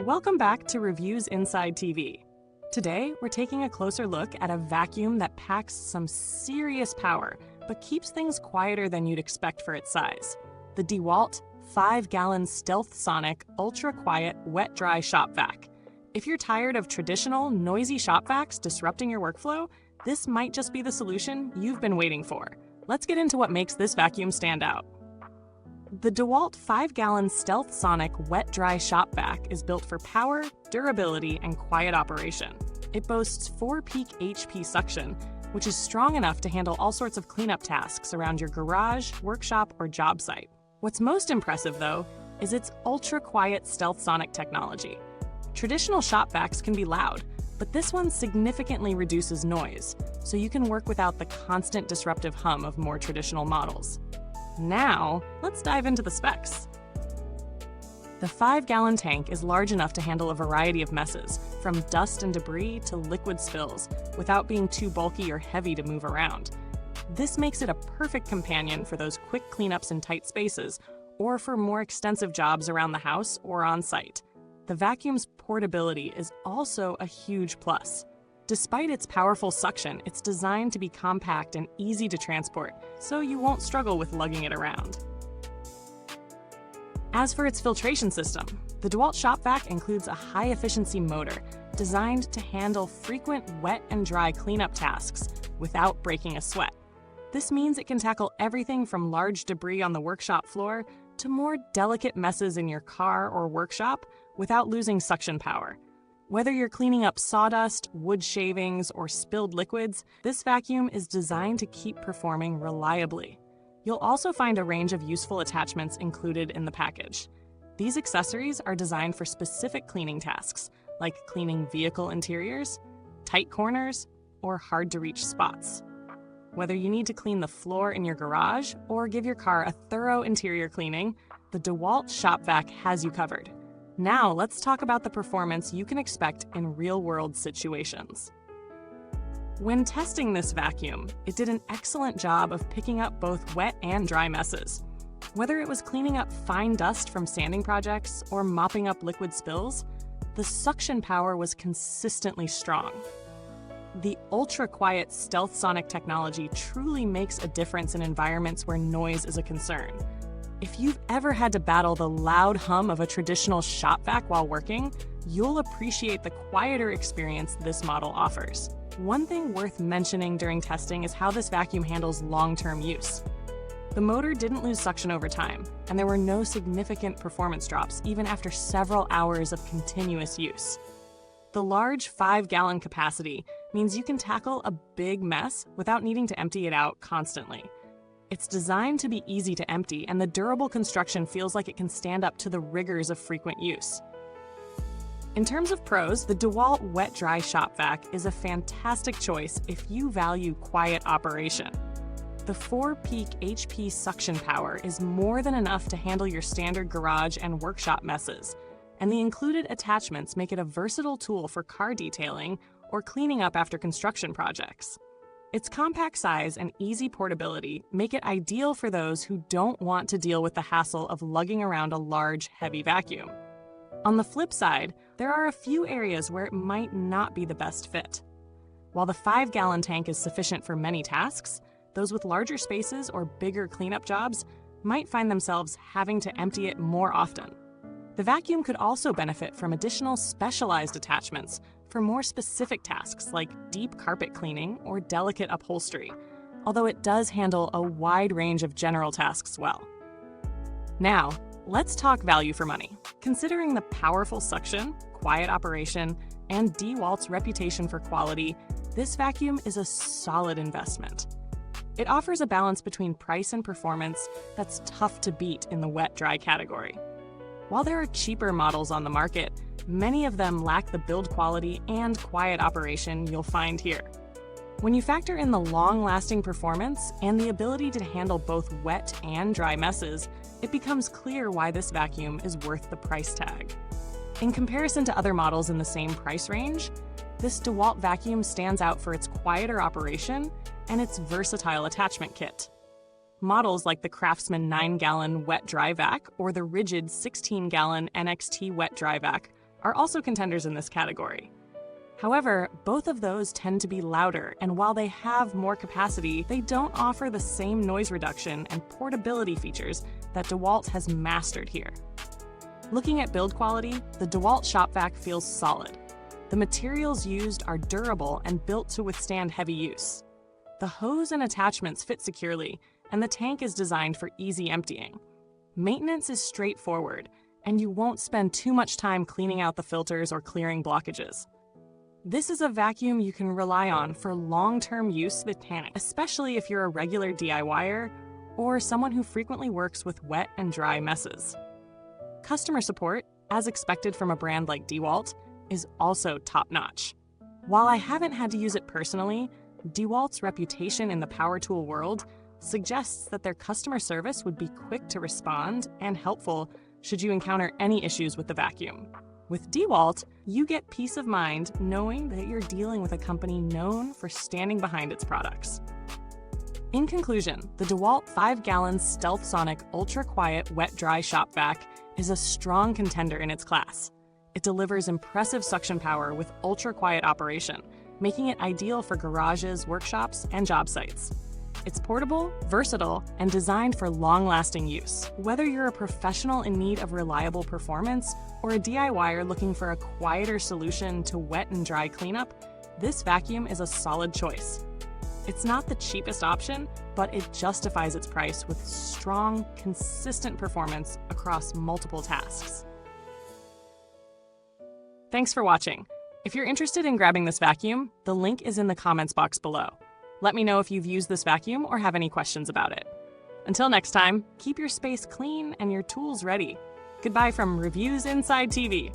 Welcome back to Reviews Inside TV. Today, we're taking a closer look at a vacuum that packs some serious power, but keeps things quieter than you'd expect for its size. The DEWALT 5-Gallon STEALTHSONIC Ultra-Quiet Wet Dry Shop Vac. If you're tired of traditional, noisy shop vacs disrupting your workflow, this might just be the solution you've been waiting for. Let's get into what makes this vacuum stand out. The DEWALT 5-Gallon STEALTHSONIC Wet Dry Shop Vac is built for power, durability, and quiet operation. It boasts 4 peak HP suction, which is strong enough to handle all sorts of cleanup tasks around your garage, workshop, or job site. What's most impressive, though, is its ultra-quiet StealthSonic technology. Traditional shop vacs can be loud, but this one significantly reduces noise, so you can work without the constant disruptive hum of more traditional models. Now, let's dive into the specs. The 5-gallon tank is large enough to handle a variety of messes, from dust and debris to liquid spills, without being too bulky or heavy to move around. This makes it a perfect companion for those quick cleanups in tight spaces, or for more extensive jobs around the house or on site. The vacuum's portability is also a huge plus. Despite its powerful suction, it's designed to be compact and easy to transport, so you won't struggle with lugging it around. As for its filtration system, the DEWALT Shop Vac includes a high-efficiency motor designed to handle frequent wet and dry cleanup tasks without breaking a sweat. This means it can tackle everything from large debris on the workshop floor to more delicate messes in your car or workshop without losing suction power. Whether you're cleaning up sawdust, wood shavings, or spilled liquids, this vacuum is designed to keep performing reliably. You'll also find a range of useful attachments included in the package. These accessories are designed for specific cleaning tasks, like cleaning vehicle interiors, tight corners, or hard-to-reach spots. Whether you need to clean the floor in your garage or give your car a thorough interior cleaning, the DEWALT Shop Vac has you covered. Now, let's talk about the performance you can expect in real-world situations. When testing this vacuum, it did an excellent job of picking up both wet and dry messes. Whether it was cleaning up fine dust from sanding projects or mopping up liquid spills, the suction power was consistently strong. The ultra-quiet StealthSonic technology truly makes a difference in environments where noise is a concern. If you've ever had to battle the loud hum of a traditional shop vac while working, you'll appreciate the quieter experience this model offers. One thing worth mentioning during testing is how this vacuum handles long-term use. The motor didn't lose suction over time, and there were no significant performance drops even after several hours of continuous use. The large 5-gallon capacity means you can tackle a big mess without needing to empty it out constantly. It's designed to be easy to empty, and the durable construction feels like it can stand up to the rigors of frequent use. In terms of pros, the DEWALT Wet Dry Shop Vac is a fantastic choice if you value quiet operation. The 4 peak HP suction power is more than enough to handle your standard garage and workshop messes, and the included attachments make it a versatile tool for car detailing or cleaning up after construction projects. Its compact size and easy portability make it ideal for those who don't want to deal with the hassle of lugging around a large, heavy vacuum. On the flip side, there are a few areas where it might not be the best fit. While the 5-gallon tank is sufficient for many tasks, those with larger spaces or bigger cleanup jobs might find themselves having to empty it more often. The vacuum could also benefit from additional specialized attachments for more specific tasks like deep carpet cleaning or delicate upholstery, although it does handle a wide range of general tasks well. Now, let's talk value for money. Considering the powerful suction, quiet operation, and DEWALT's reputation for quality, this vacuum is a solid investment. It offers a balance between price and performance that's tough to beat in the wet-dry category. While there are cheaper models on the market, many of them lack the build quality and quiet operation you'll find here. When you factor in the long-lasting performance and the ability to handle both wet and dry messes, it becomes clear why this vacuum is worth the price tag. In comparison to other models in the same price range, this DEWALT vacuum stands out for its quieter operation and its versatile attachment kit. Models like the Craftsman 9-gallon Wet Dry Vac or the rigid 16-gallon NXT Wet Dry Vac are also contenders in this category. However, both of those tend to be louder, and while they have more capacity, they don't offer the same noise reduction and portability features that DEWALT has mastered here. Looking at build quality, the DEWALT Shop Vac feels solid. The materials used are durable and built to withstand heavy use. The hose and attachments fit securely, and the tank is designed for easy emptying. Maintenance is straightforward, and you won't spend too much time cleaning out the filters or clearing blockages. This is a vacuum you can rely on for long-term use with panic, especially if you're a regular DIYer or someone who frequently works with wet and dry messes. Customer support, as expected from a brand like DEWALT, is also top-notch. While I haven't had to use it personally, DEWALT's reputation in the power tool world suggests that their customer service would be quick to respond and helpful should you encounter any issues with the vacuum. With DEWALT, you get peace of mind knowing that you're dealing with a company known for standing behind its products. In conclusion, the DEWALT 5-gallon STEALTHSONIC Ultra-Quiet Wet Dry Shop Vac is a strong contender in its class. It delivers impressive suction power with ultra-quiet operation, making it ideal for garages, workshops, and job sites. It's portable, versatile, and designed for long-lasting use. Whether you're a professional in need of reliable performance or a DIYer looking for a quieter solution to wet and dry cleanup, this vacuum is a solid choice. It's not the cheapest option, but it justifies its price with strong, consistent performance across multiple tasks. Thanks for watching. If you're interested in grabbing this vacuum, the link is in the comments box below. Let me know if you've used this vacuum or have any questions about it. Until next time, keep your space clean and your tools ready. Goodbye from Reviewsinside TV.